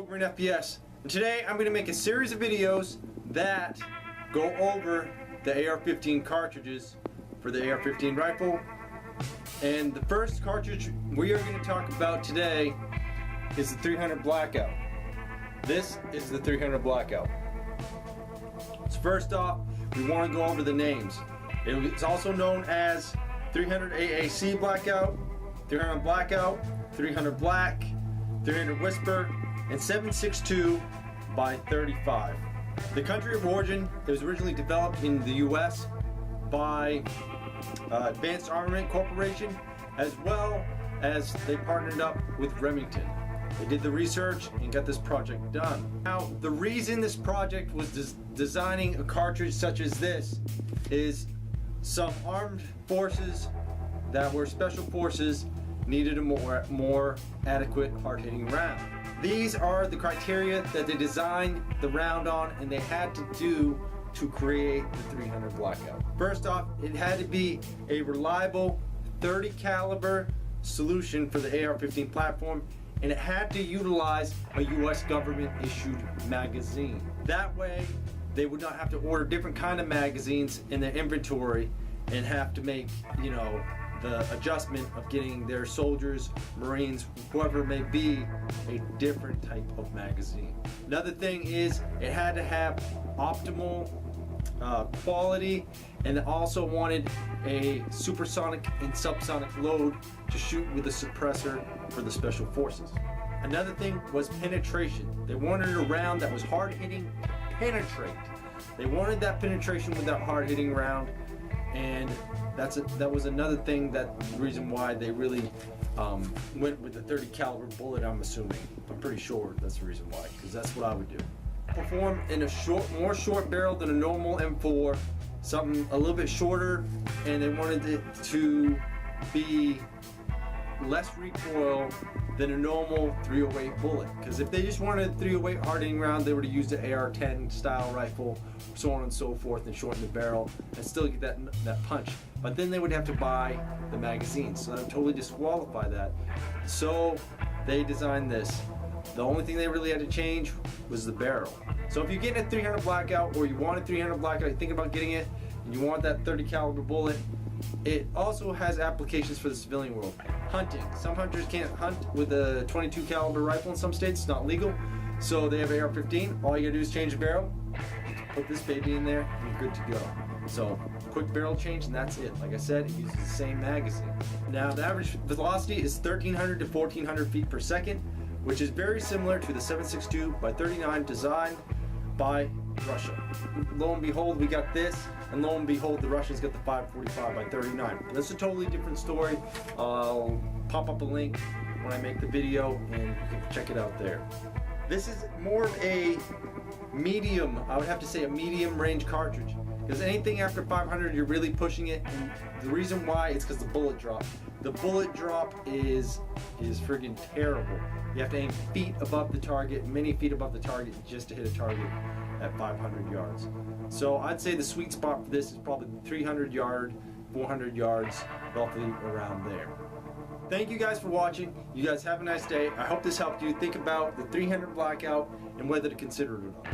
Green FPS, and today I'm going to make a series of videos that go over the AR-15 cartridges for the AR-15 rifle. And the first cartridge we are going to talk about today is the 300 Blackout. This is the 300 Blackout. So first off, we want to go over the names. It's also known as 300 AAC Blackout, 300 Blackout, 300 Black, 300 Whisper, and 7.62 by 35. The country of origin, it was originally developed in the US by Advanced Armament Corporation, as well as they partnered up with Remington. They did the research and got this project done. Now, the reason this project was designing a cartridge such as this is some armed forces that were special forces needed a more adequate hard-hitting round. These are the criteria that they designed the round on, and they had to do to create the 300 Blackout. First off, it had to be a reliable 30 caliber solution for the AR-15 platform, and it had to utilize a US government issued magazine. That way they would not have to order different kind of magazines in their inventory and have to make, the adjustment of getting their soldiers, Marines, whoever it may be, a different type of magazine. Another thing is it had to have optimal quality, and it also wanted a supersonic and subsonic load to shoot with a suppressor for the special forces. Another thing was penetration. They wanted a round that was hard hitting to penetrate. They wanted that penetration with that hard hitting round, and that was another thing, that reason why they really went with the 30 caliber bullet. I'm assuming, I'm pretty sure that's the reason why, because that's what I would do. Perform in a more short barrel than a normal M4, something a little bit shorter, and they wanted it to be less recoil than a normal 308 bullet. Because if they just wanted a 308 hard-hitting round, they would have used an AR-10 style rifle, so on and so forth, and shorten the barrel and still get that punch. But then they would have to buy the magazine, so that would totally disqualify that. So they designed this. The only thing they really had to change was the barrel. So if you're getting a 300 Blackout, or you want a 300 Blackout, you're thinking about getting it, and you want that 30 caliber bullet, it also has applications for the civilian world. Hunting. Some hunters can't hunt with a 22 caliber rifle in some states. It's not legal. So they have AR-15. All you gotta do is change the barrel, put this baby in there, and you're good to go. So quick barrel change, and that's it. Like I said, it uses the same magazine. Now the average velocity is 1,300 to 1,400 feet per second, which is very similar to the 7.62 by 39 designed by Russia. Lo and behold, we got this, and lo and behold, the Russians got the 5.45 by 39. That's a totally different story. I'll pop up a link when I make the video, and you can check it out there. This is more of a medium, I would have to say a medium range cartridge, because anything after 500 you're really pushing it, and the reason why is because the bullet drop. The bullet drop is friggin' terrible. You have to aim feet above the target, many feet above the target, just to hit a target at 500 yards. So I'd say the sweet spot for this is probably 300 yard, 400 yards, roughly around there. Thank you guys for watching. You guys have a nice day. I hope this helped you think about the 300 Blackout and whether to consider it or not.